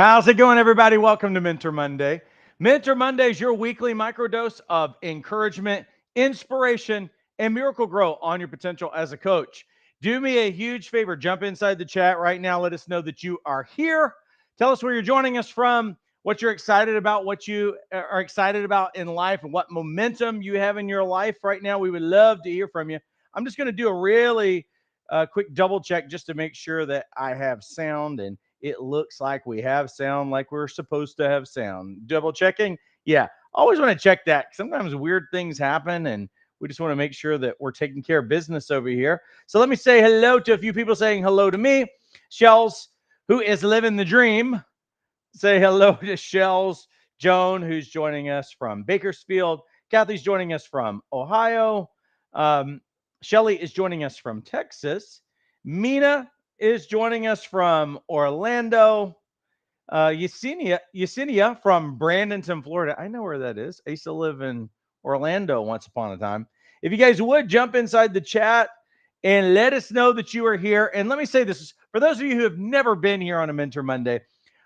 How's it going, everybody? Welcome to Mentor Monday. Mentor Monday is your weekly microdose of encouragement, inspiration, and miracle grow on your potential as a coach. Do me a huge favor. Jump inside the chat right now. Let us know that you are here. Tell us where you're joining us from, what you're excited about, what you are excited about in life, and what momentum you have in your life right now. We would love to hear from you. I'm just going to do a really quick double check just to make sure that I have sound and it looks like we have sound like we're supposed to have sound. Double checking. Yeah, always want to check that. Sometimes weird things happen and we just want to make sure that we're taking care of business over here. So let me say hello to a few people saying hello to me. Shells, who is living the dream. Say hello to Shells. Joan, who's joining us from Bakersfield. Kathy's joining us from Ohio. Um, Shelly is joining us from Texas. Mina is joining us from Orlando. Yesenia from Bradenton, Florida. I know where that is. I used to live in Orlando once upon a time. If you guys would jump inside the chat and let us know that you are here. And let me say this for those of you who have never been here on a Mentor Monday,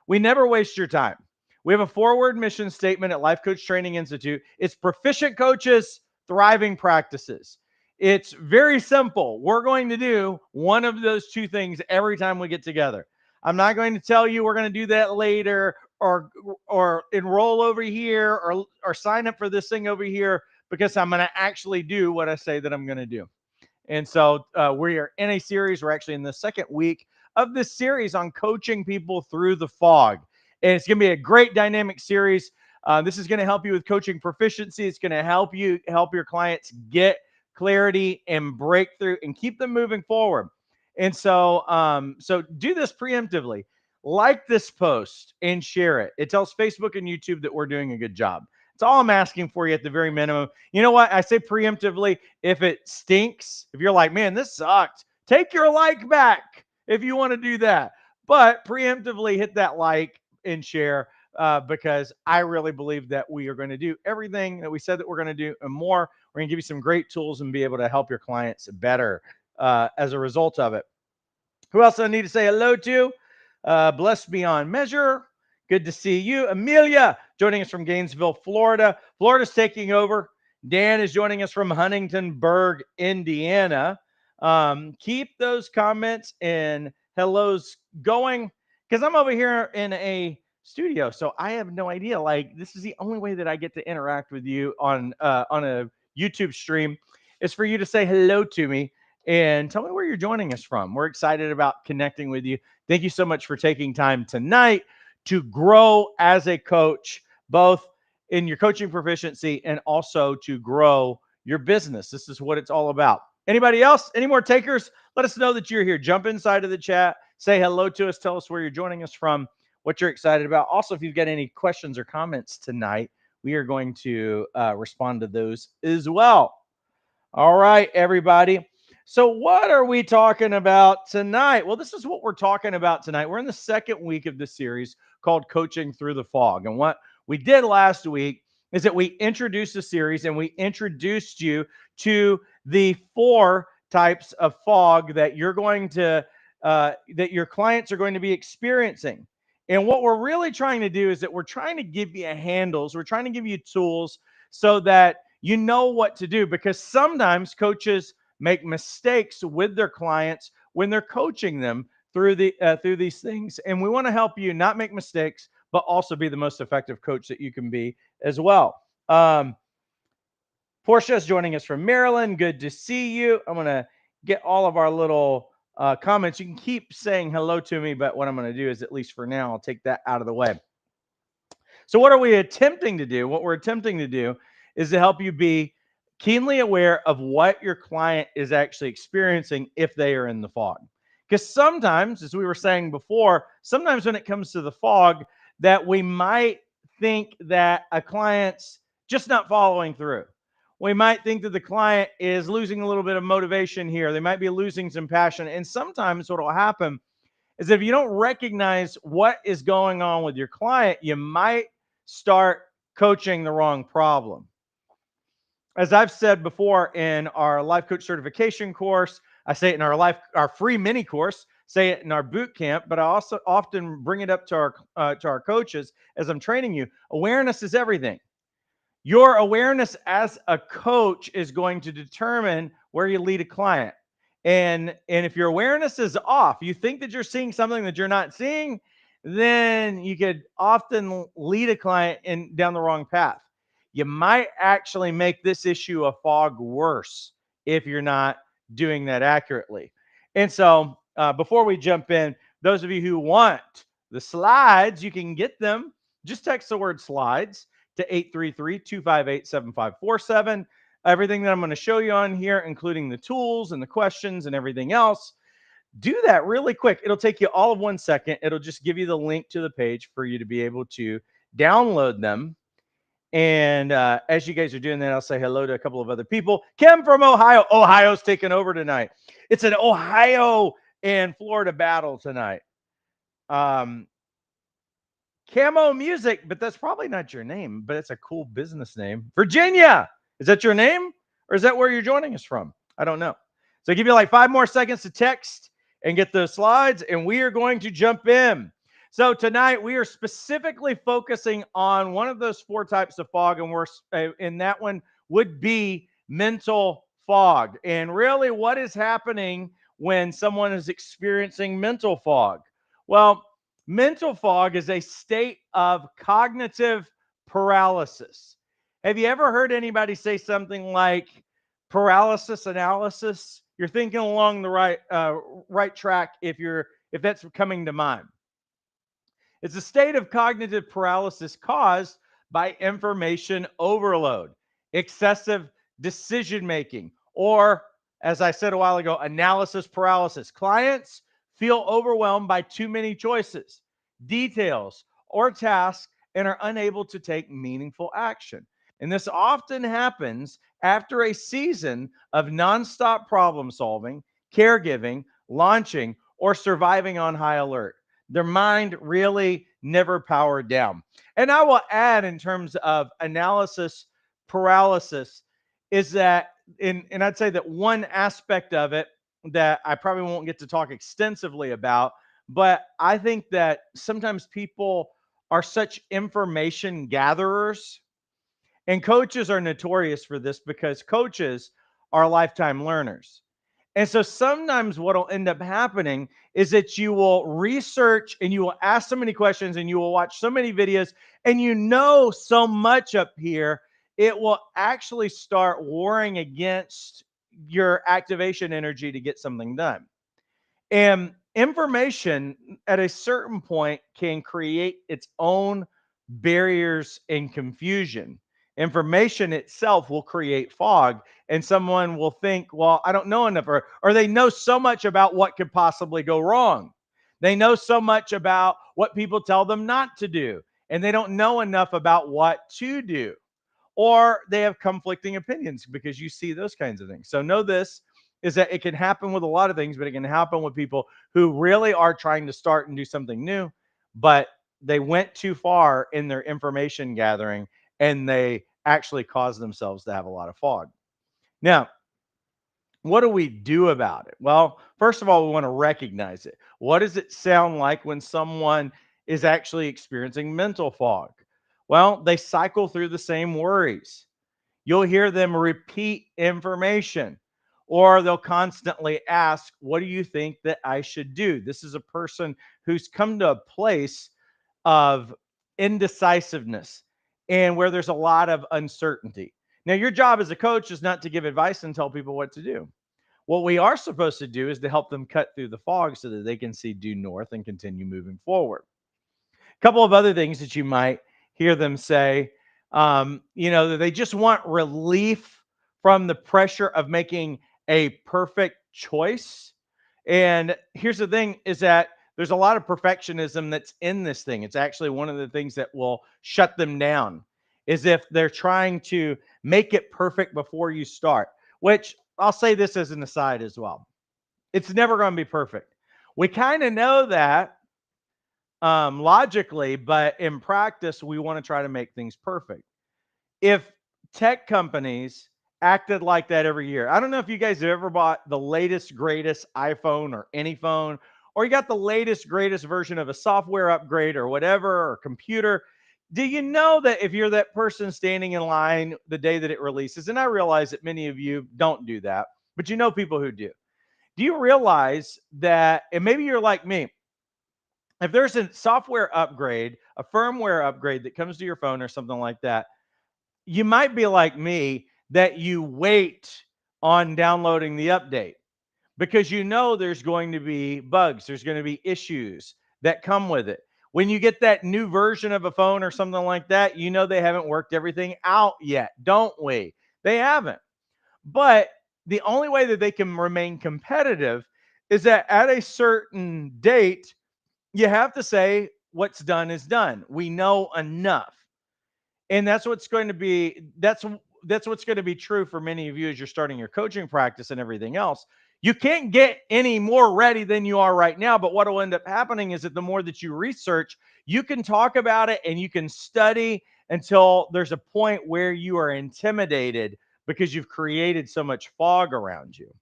we never waste your time. We have a forward mission statement at Life Coach Training Institute. It's proficient coaches, thriving practices. It's very simple. We're going to do one of those two things every time we get together. I'm not going to tell you we're going to do that later or enroll over here or sign up for this thing over here because I'm going to actually do what I say that I'm going to do. And so we are in a series. We're actually in the second week of this series on coaching people through the fog. And it's going to be a great dynamic series. This is going to help you with coaching proficiency. It's going to help your clients get clarity and breakthrough and keep them moving forward. And so do this preemptively. Like this post and share it. It tells Facebook and YouTube that we're doing a good job. It's all I'm asking for you at the very minimum. You know what? I say preemptively. If it stinks, if you're like, man, this sucked, take your like back if you want to do that. But preemptively hit that like and share because I really believe that we are going to do everything that we said that we're going to do and more. We're going to give you some great tools and be able to help your clients better as a result of it. Who else I need to say hello to? Blessed beyond measure. Good to see you. Amelia joining us from Gainesville, Florida. Florida's taking over. Dan is joining us from Huntingtonburg, Indiana. Keep those comments and hellos going because I'm over here in a studio, so I have no idea. Like, this is the only way that I get to interact with you on a YouTube stream is for you to say hello to me and tell me where you're joining us from. We're excited about connecting with you. Thank you so much for taking time tonight to grow as a coach, both in your coaching proficiency and also to grow your business. This is what it's all about. Anybody else? Any more takers? Let us know that you're here. Jump inside of the chat. Say hello to us. Tell us where you're joining us from, what you're excited about. Also, if you've got any questions or comments tonight, we are going to respond to those as well. All right, everybody. So what are we talking about tonight? Well, this is what we're talking about tonight. We're in the second week of this series called Coaching Through the Fog. And what we did last week is that we introduced the series and we introduced you to the 4 types of fog that you're going to that your clients are going to be experiencing. And what we're really trying to do is that we're trying to give you handles, we're trying to give you tools so that you know what to do, because sometimes coaches make mistakes with their clients when they're coaching them through these things, and we want to help you not make mistakes but also be the most effective coach that you can be as well. Portia is joining us from Maryland. Good to see you. I'm going to get all of our little comments. You can keep saying hello to me, but what I'm going to do is, at least for now, I'll take that out of the way. So what are we attempting to do? What we're attempting to do is to help you be keenly aware of what your client is actually experiencing if they are in the fog. Because sometimes, as we were saying before, sometimes when it comes to the fog, that we might think that a client's just not following through. We might think that the client is losing a little bit of motivation here. They might be losing some passion. And sometimes what will happen is if you don't recognize what is going on with your client, you might start coaching the wrong problem. As I've said before in our Life Coach Certification course, I say it in our free mini course, say it in our boot camp, but I also often bring it up to our coaches as I'm training you. Awareness is everything. Your awareness as a coach is going to determine where you lead a client. And if your awareness is off, you think that you're seeing something that you're not seeing, then you could often lead a client in down the wrong path. You might actually make this issue of fog worse if you're not doing that accurately. And so, before we jump in, those of you who want the slides, you can get them. Just text the word slides to 833-258-7547. Everything that I'm going to show you on here, including the tools and the questions and everything else, do that really quick. It'll take you all of 1 second. It'll just give you the link to the page for you to be able to download them. And as you guys are doing that, I'll say hello to a couple of other people. Kim from Ohio. Ohio's taking over tonight. It's an Ohio and Florida battle tonight. Camo Music, but that's probably not your name, but it's a cool business name. Virginia, is that your name? Or is that where you're joining us from? I don't know. So I'll give you like 5 more seconds to text and get those slides, and we are going to jump in. So tonight we are specifically focusing on one of those 4 types of fog, and that one would be mental fog. And really, what is happening when someone is experiencing mental fog? Well, mental fog is a state of cognitive paralysis. Have you ever heard anybody say something like paralysis analysis? You're thinking along the right track if that's coming to mind. It's a state of cognitive paralysis caused by information overload, excessive decision making, or, as I said a while ago, analysis paralysis. Clients feel overwhelmed by too many choices, details, or tasks and are unable to take meaningful action. And this often happens after a season of nonstop problem solving, caregiving, launching, or surviving on high alert. Their mind really never powered down. And I will add, in terms of analysis paralysis, is that, and I'd say that one aspect of it that I probably won't get to talk extensively about, but I think that sometimes people are such information gatherers, and coaches are notorious for this because coaches are lifetime learners. And so sometimes what will end up happening is that you will research and you will ask so many questions and you will watch so many videos and you know so much up here, it will actually start warring against your activation energy to get something done. And information at a certain point can create its own barriers and confusion. Information itself will create fog, and someone will think, well, I don't know enough, or they know so much about what could possibly go wrong. They know so much about what people tell them not to do, and they don't know enough about what to do. Or they have conflicting opinions, because you see those kinds of things. So know this is that it can happen with a lot of things, but it can happen with people who really are trying to start and do something new, but they went too far in their information gathering and they actually caused themselves to have a lot of fog. Now, what do we do about it? Well, first of all, we want to recognize it. What does it sound like when someone is actually experiencing mental fog? Well, they cycle through the same worries. You'll hear them repeat information, or they'll constantly ask, what do you think that I should do? This is a person who's come to a place of indecisiveness and where there's a lot of uncertainty. Now, your job as a coach is not to give advice and tell people what to do. What we are supposed to do is to help them cut through the fog so that they can see due north and continue moving forward. A couple of other things that you might hear them say, that they just want relief from the pressure of making a perfect choice. And here's the thing is that there's a lot of perfectionism that's in this thing. It's actually one of the things that will shut them down, is if they're trying to make it perfect before you start, which I'll say this as an aside as well. It's never going to be perfect. We kind of know that logically, but in practice, we want to try to make things perfect. If tech companies acted like that every year, I don't know if you guys have ever bought the latest, greatest iPhone or any phone, or you got the latest, greatest version of a software upgrade or whatever, or computer. Do you know that if you're that person standing in line the day that it releases, and I realize that many of you don't do that, but you know people who do you realize that, and maybe you're like me, if there's a software upgrade, a firmware upgrade that comes to your phone or something like that, you might be like me that you wait on downloading the update because you know there's going to be bugs, there's going to be issues that come with it. When you get that new version of a phone or something like that, you know they haven't worked everything out yet, don't we? They haven't. But the only way that they can remain competitive is that at a certain date, you have to say what's done is done. We know enough. And that's what's going to be that's what's going to be true for many of you as you're starting your coaching practice and everything else. You can't get any more ready than you are right now, but what will end up happening is that the more that you research, you can talk about it and you can study until there's a point where you are intimidated because you've created so much fog around you.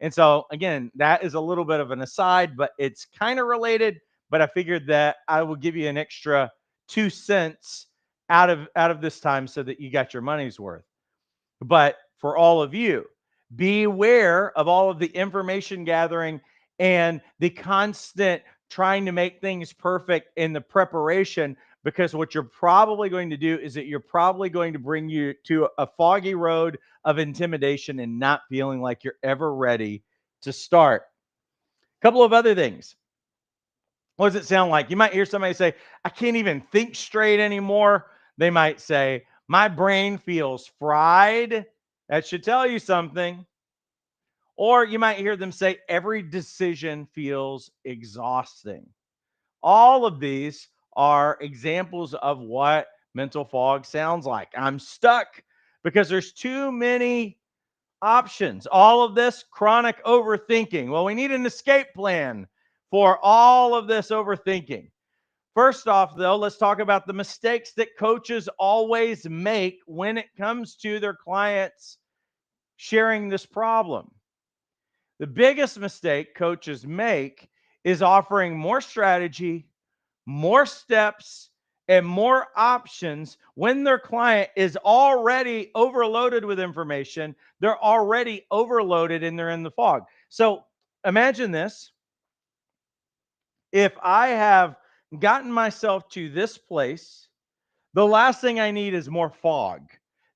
And so, again, that is a little bit of an aside, but it's kind of related. But I figured that I will give you an extra 2 cents out of this time so that you got your money's worth. But for all of you, beware of all of the information gathering and the constant trying to make things perfect in the preparation, because what you're probably going to do is that you're probably going to bring you to a foggy road of intimidation and not feeling like you're ever ready to start. A couple of other things. What does it sound like? You might hear somebody say, I can't even think straight anymore. They might say, my brain feels fried. That should tell you something. Or you might hear them say, every decision feels exhausting. All of these are examples of what mental fog sounds like. I'm stuck because there's too many options. All of this chronic overthinking. Well, we need an escape plan for all of this overthinking. First off, though, let's talk about the mistakes that coaches always make when it comes to their clients sharing this problem. The biggest mistake coaches make is offering more strategy, more steps, and more options when their client is already overloaded with information. They're already overloaded and they're in the fog. So imagine this. If I have gotten myself to this place, the last thing I need is more fog.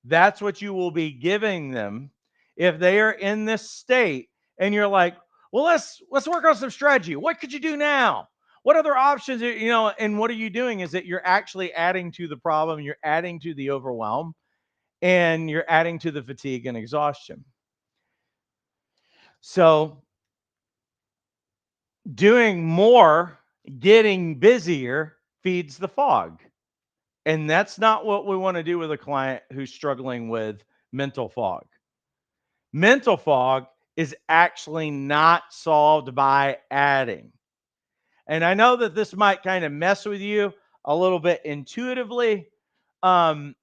That's what you will be giving them if they are in this state and you're like, "Well, let's work on some strategy. What could you do now? What other options, and what are you doing is that you're actually adding to the problem, you're adding to the overwhelm, and you're adding to the fatigue and exhaustion. So, doing more, getting busier feeds the fog. And that's not what we want to do with a client who's struggling with mental fog. Mental fog is actually not solved by adding. And I know that this might kind of mess with you a little bit intuitively, um,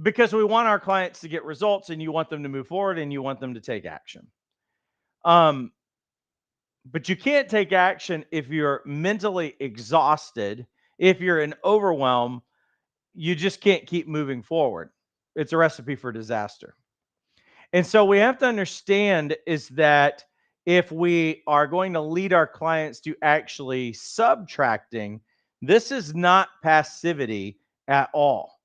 because we want our clients to get results and you want them to move forward and you want them to take action. Um, but you can't take action if you're mentally exhausted, if you're in overwhelm, you just can't keep moving forward. It's a recipe for disaster. And so we have to understand is that if we are going to lead our clients to actually subtracting, this is not passivity at all.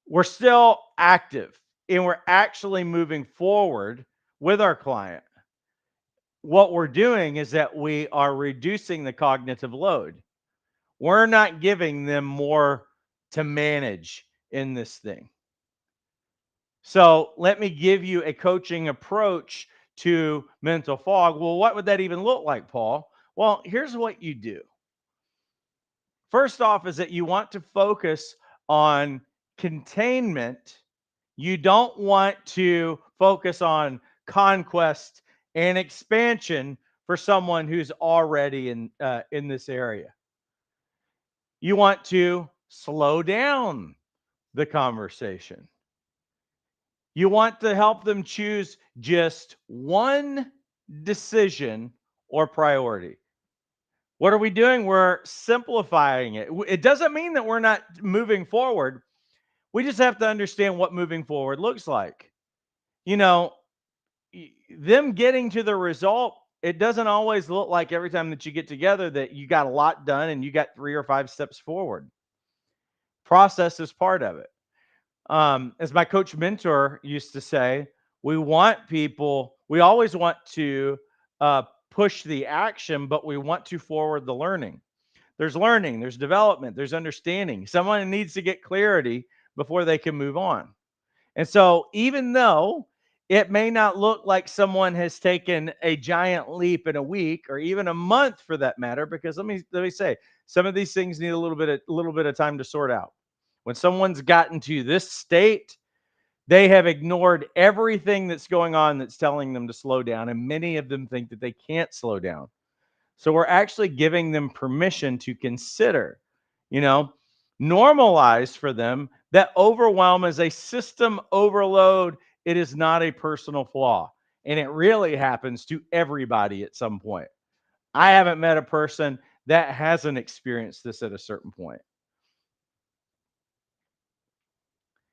We're still active and we're actually moving forward with our client. What we're doing is that we are reducing the cognitive load. We're not giving them more to manage in this thing. So let me give you a coaching approach to mental fog. Well, what would that even look like, Paul? Well, here's what you do. First off, is that you want to focus on containment. You don't want to focus on conquest and expansion for someone who's already in this area. You want to slow down the conversation. You want to help them choose just one decision or priority. What are we doing? We're simplifying it. It doesn't mean that we're not moving forward. We just have to understand what moving forward looks like. You know, them getting to the result, it doesn't always look like every time that you get together that you got a lot done and you got 3 or 5 steps forward. Process is part of it. As my coach mentor used to say, we always want to push the action, but we want to forward the learning. There's learning, there's development, there's understanding. Someone needs to get clarity before they can move on. And so, even though it may not look like someone has taken a giant leap in a week or even a month for that matter, because let me say, some of these things need a little bit of time to sort out. When someone's gotten to this state, they have ignored everything that's going on that's telling them to slow down, and many of them think that they can't slow down. So we're actually giving them permission to consider, you know, normalize for them that overwhelm is a system overload. It is not a personal flaw. And it really happens to everybody at some point. I haven't met a person that hasn't experienced this at a certain point.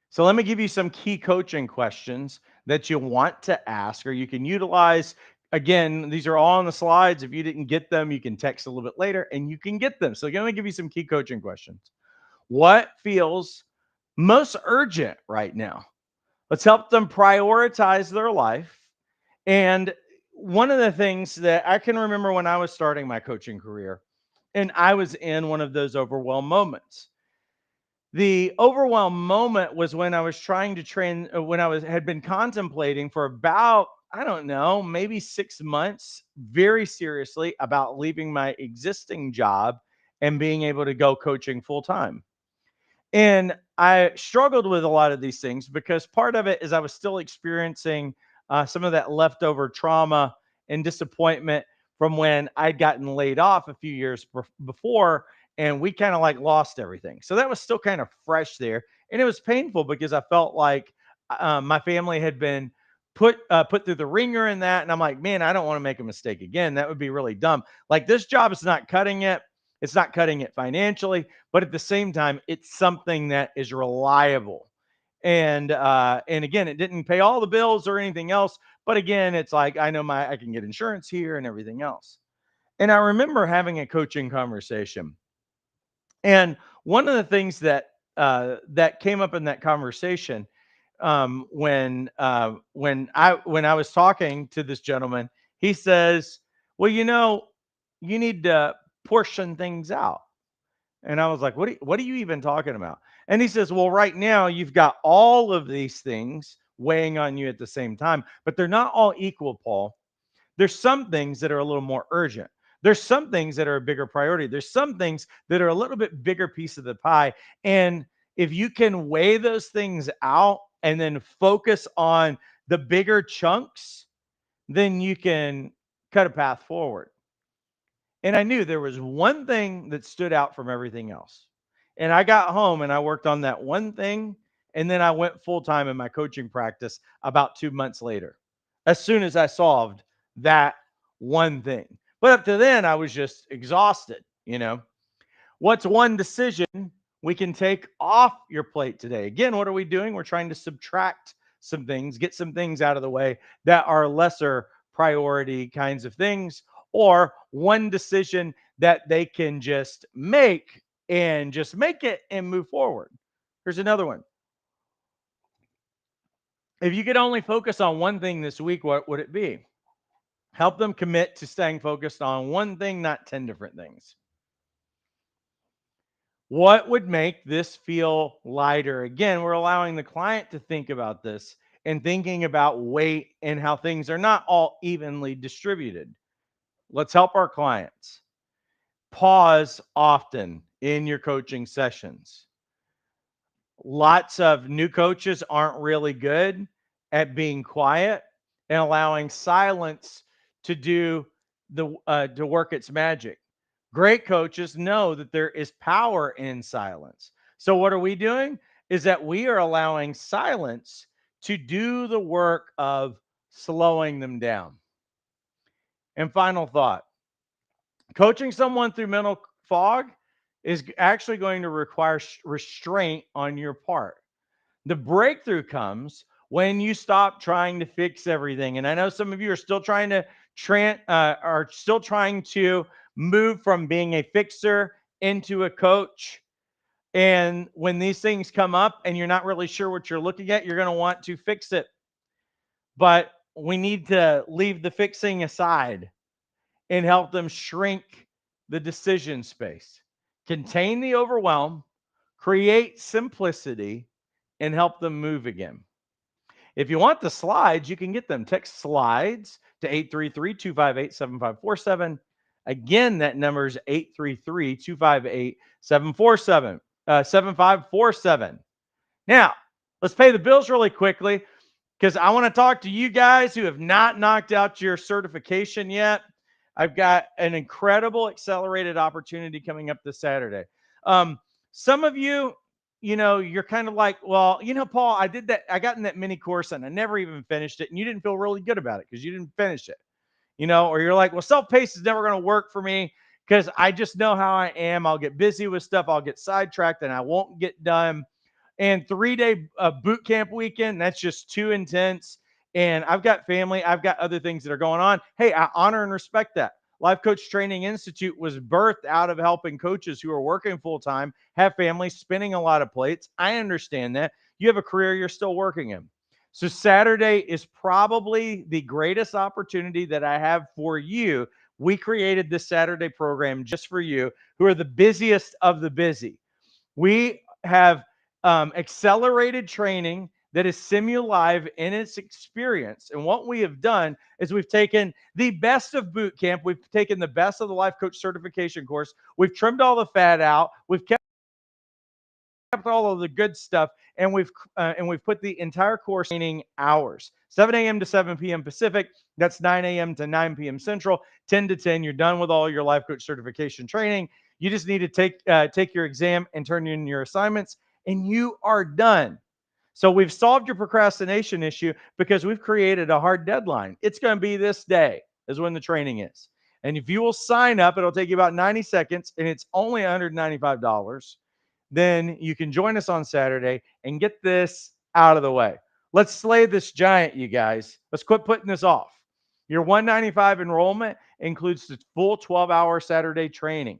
So let me give you some key coaching questions that you want to ask or you can utilize. Again, these are all on the slides. If you didn't get them, you can text a little bit later and you can get them. So I'm going to give you some key coaching questions. What feels most urgent right now? Let's help them prioritize their life. And one of the things that I can remember when I was starting my coaching career, and I was in one of those overwhelmed moments. The overwhelm moment was when I was trying to train, when I was had been contemplating for about, I don't know, maybe 6 months, very seriously about leaving my existing job and being able to go coaching full time. And I struggled with a lot of these things because part of it is I was still experiencing some of that leftover trauma and disappointment from when I'd gotten laid off a few years before, and we kind of like lost everything. So that was still kind of fresh there, and it was painful because I felt like my family had been put through the ringer in that, and I'm like, man, I don't want to make a mistake again. That would be really dumb. Like this job is not cutting it. It's not cutting it financially, but at the same time, it's something that is reliable. And again, it didn't pay all the bills or anything else, but again, it's like I know I can get insurance here and everything else. And I remember having a coaching conversation, and one of the things that came up in that conversation, when I was talking to this gentleman, he says, "Well, you need to portion things out." And I was like, what are you even talking about? And he says, well, right now you've got all of these things weighing on you at the same time, but they're not all equal, Paul. There's some things that are a little more urgent. There's some things that are a bigger priority. There's some things that are a little bit bigger piece of the pie. And if you can weigh those things out and then focus on the bigger chunks, then you can cut a path forward. And I knew there was one thing that stood out from everything else. And I got home and I worked on that one thing. And then I went full time in my coaching practice about 2 months later, as soon as I solved that one thing. But up to then, I was just exhausted. What's one decision we can take off your plate today? Again, what are we doing? We're trying to subtract some things, get some things out of the way that are lesser priority kinds of things, or one decision that they can just make it and move forward. Here's another one. If you could only focus on one thing this week, what would it be? Help them commit to staying focused on one thing, not 10 different things. What would make this feel lighter? Again, we're allowing the client to think about this and thinking about weight and how things are not all evenly distributed. Let's help our clients. Pause often in your coaching sessions. Lots of new coaches aren't really good at being quiet and allowing silence to do to work its magic. Great coaches know that there is power in silence. So what are we doing? Is that we are allowing silence to do the work of slowing them down. And final thought, coaching someone through mental fog is actually going to require restraint on your part. The breakthrough comes when you stop trying to fix everything. And I know some of you are still trying to move from being a fixer into a coach. And when these things come up and you're not really sure what you're looking at, you're going to want to fix it. But we need to leave the fixing aside and help them shrink the decision space, contain the overwhelm, create simplicity, and help them move again. If you want the slides, you can get them. Text slides to 833-258-7547. Again, that number is 833-258-7547. Now, let's pay the bills really quickly because I want to talk to you guys who have not knocked out your certification yet. I've got an incredible accelerated opportunity coming up this Saturday. Some of you, you're kind of like, well, Paul, I did that. I got in that mini course and I never even finished it. And you didn't feel really good about it because you didn't finish it, or you're like, well, self-paced is never going to work for me because I just know how I am. I'll get busy with stuff. I'll get sidetracked and I won't get done. And 3-day boot camp weekend, that's just too intense. And I've got family, I've got other things that are going on. Hey, I honor and respect that. Life Coach Training Institute was birthed out of helping coaches who are working full time, have families, spinning a lot of plates. I understand that. You have a career you're still working in. So Saturday is probably the greatest opportunity that I have for you. We created this Saturday program just for you who are the busiest of the busy. We have accelerated training that is SIMULIVE in its experience. And what we have done is we've taken the best of boot camp. We've taken the best of the Life Coach Certification course. We've trimmed all the fat out. We've kept all of the good stuff, and we've put the entire course training hours, 7 a.m. to 7 p.m. Pacific. That's 9 a.m. to 9 p.m. Central, 10 to 10. You're done with all your Life Coach Certification training. You just need to take your exam and turn in your assignments, and you are done. So we've solved your procrastination issue because we've created a hard deadline. It's going to be this day is when the training is. And if you will sign up, it'll take you about 90 seconds, and it's only $195. Then you can join us on Saturday and get this out of the way. Let's slay this giant, you guys. Let's quit putting this off. Your $195 enrollment includes the full 12-hour Saturday training.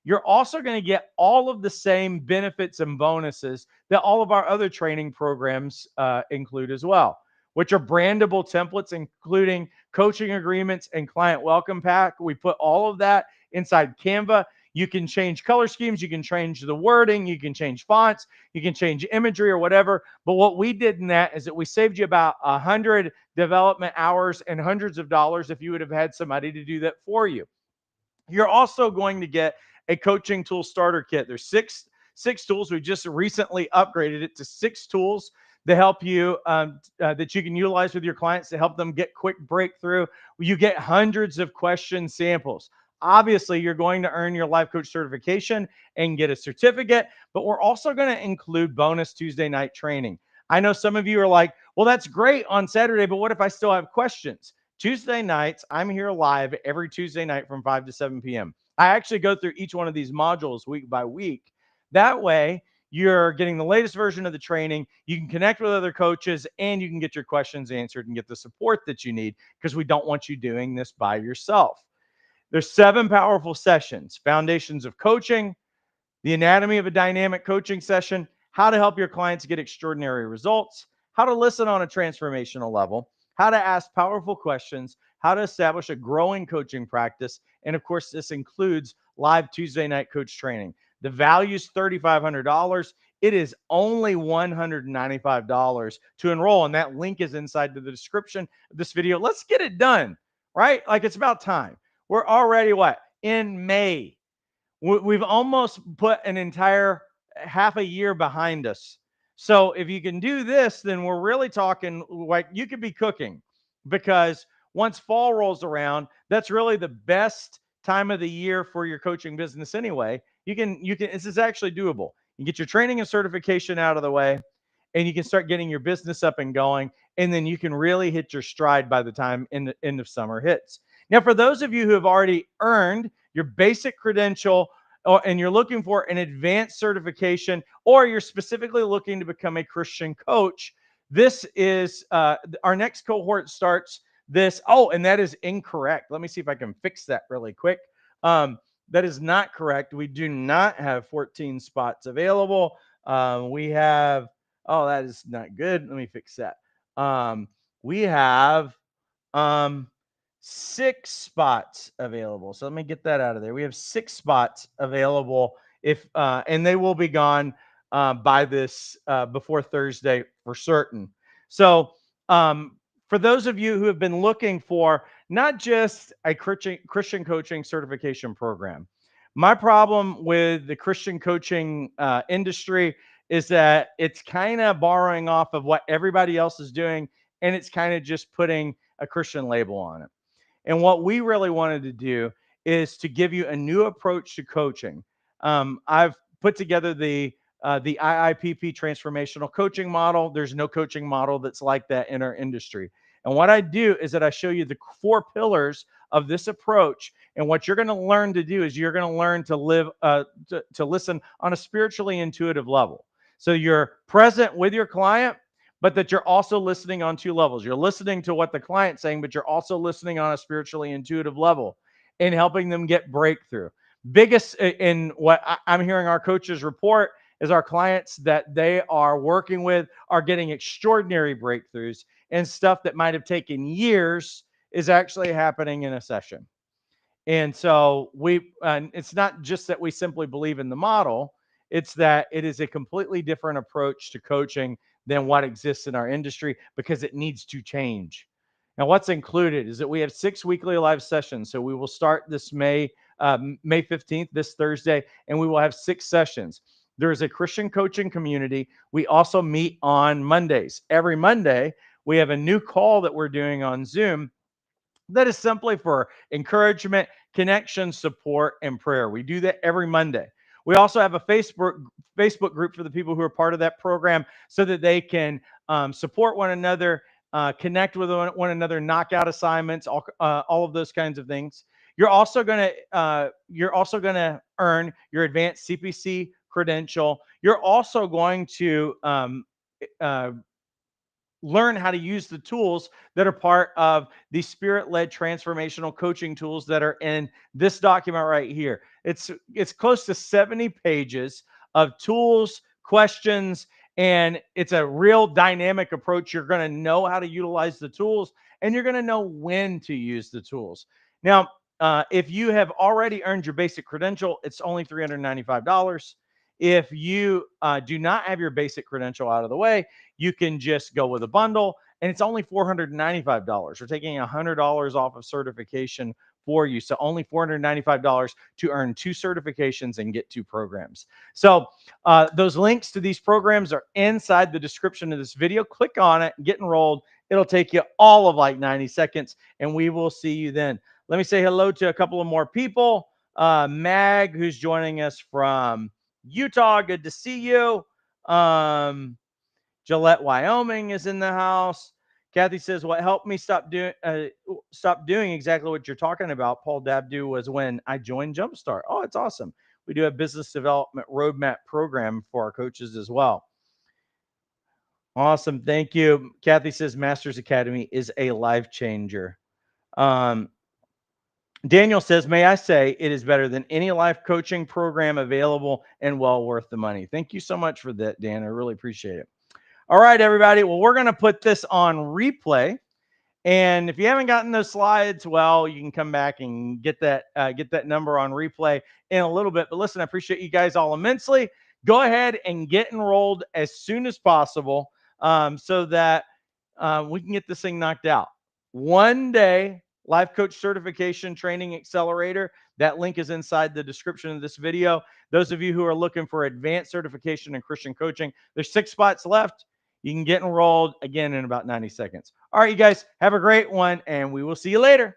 You're also going to get all of the same benefits and bonuses that all of our other training programs include as well, which are brandable templates, including coaching agreements and client welcome pack. We put all of that inside Canva. You can change color schemes, you can change the wording, you can change fonts, you can change imagery or whatever. But what we did in that is that we saved you about 100 development hours and hundreds of dollars if you would have had somebody to do that for you. You're also going to get a coaching tool starter kit. There's six tools. We just recently upgraded it to 6 tools to help you that you can utilize with your clients to help them get quick breakthrough. You get hundreds of question samples. Obviously, you're going to earn your Life Coach certification and get a certificate, but we're also going to include bonus Tuesday night training. I know some of you are like, well, that's great on Saturday, but what if I still have questions? Tuesday nights, I'm here live every Tuesday night from 5 to 7 p.m. I actually go through each one of these modules week by week. That way, you're getting the latest version of the training. You can connect with other coaches and you can get your questions answered and get the support that you need because we don't want you doing this by yourself. There's 7 powerful sessions: foundations of coaching, the anatomy of a dynamic coaching session, how to help your clients get extraordinary results, how to listen on a transformational level, how to ask powerful questions, how to establish a growing coaching practice. And of course, this includes live Tuesday night coach training. The value is $3,500. It is only $195 to enroll. And that link is inside the description of this video. Let's get it done, right? Like, it's about time. We're already in May. We've almost put an entire half a year behind us. So if you can do this, then we're really talking like you could be cooking, because once fall rolls around, that's really the best time of the year for your coaching business anyway. You can, this is actually doable. You get your training and certification out of the way, and you can start getting your business up and going. And then you can really hit your stride by the time end of summer hits. Now, for those of you who have already earned your basic credential, and you're looking for an advanced certification, or you're specifically looking to become a Christian coach, this is our next cohort starts this. Oh, and that is incorrect. Let me see if I can fix that really quick. That is not correct. We do not have 14 spots available. We have, oh, that is not good. Let me fix that. We have um, 6 spots available. So let me get that out of there. We have 6 spots available, if and they will be gone by this before Thursday for certain. So for those of you who have been looking for not just a Christian coaching certification program, my problem with the Christian coaching industry is that it's kind of borrowing off of what everybody else is doing, and it's kind of just putting a Christian label on it. And what we really wanted to do is to give you a new approach to coaching. I've put together the IIPP transformational coaching model. There's no coaching model that's like that in our industry. And what I do is that I show you the 4 pillars of this approach. And what you're going to learn to do is you're going to learn to live, to listen on a spiritually intuitive level. So you're present with your client, but that you're also listening on 2 levels. You're listening to what the client's saying, but you're also listening on a spiritually intuitive level and helping them get breakthrough. Biggest in what I'm hearing our coaches report is our clients that they are working with are getting extraordinary breakthroughs, and stuff that might have taken years is actually happening in a session. And so it's not just that we simply believe in the model, it's that it is a completely different approach to coaching than what exists in our industry, because it needs to change. Now, what's included is that we have 6 weekly live sessions. So we will start this May 15th, this Thursday, and we will have 6 sessions. There is a Christian coaching community. We also meet on Mondays. Every Monday, we have a new call that we're doing on Zoom that is simply for encouragement, connection, support, and prayer. We do that every Monday. We also have a Facebook group for the people who are part of that program, so that they can support one another, connect with one another, knock out assignments, all of those kinds of things. You're also going to earn your advanced CPC credential. You're also going to uh, learn how to use the tools that are part of the spirit-led transformational coaching tools that are in this document right here. It's close to 70 pages of tools, questions, and it's a real dynamic approach. You're going to know how to utilize the tools, and you're going to know when to use the tools. Now, if you have already earned your basic credential, it's only $395. If you do not have your basic credential out of the way, you can just go with a bundle, and it's only $495. We're taking $100 off of certification for you. So only $495 to earn 2 certifications and get 2 programs. So those links to these programs are inside the description of this video. Click on it, get enrolled. It'll take you all of like 90 seconds, and we will see you then. Let me say hello to a couple of more people. Mag, who's joining us from Utah, good to see you. Gillette, Wyoming is in the house. Kathy says, what helped me stop doing exactly what you're talking about, Paul Dabdu, was when I joined Jumpstart. Oh, it's awesome. We do a business development roadmap program for our coaches as well. Awesome. Thank you. Kathy says Masters Academy is a life changer. Daniel says, may I say it is better than any life coaching program available and well worth the money. Thank you so much for that, Dan. I really appreciate it. All right, everybody. Well, we're going to put this on replay. And if you haven't gotten those slides, well, you can come back and get that number on replay in a little bit. But listen, I appreciate you guys all immensely. Go ahead and get enrolled as soon as possible, so that we can get this thing knocked out. 1 day Life Coach Certification Training Accelerator. That link is inside the description of this video. Those of you who are looking for advanced certification in Christian coaching, there's 6 spots left. You can get enrolled again in about 90 seconds. All right, you guys, have a great one, and we will see you later.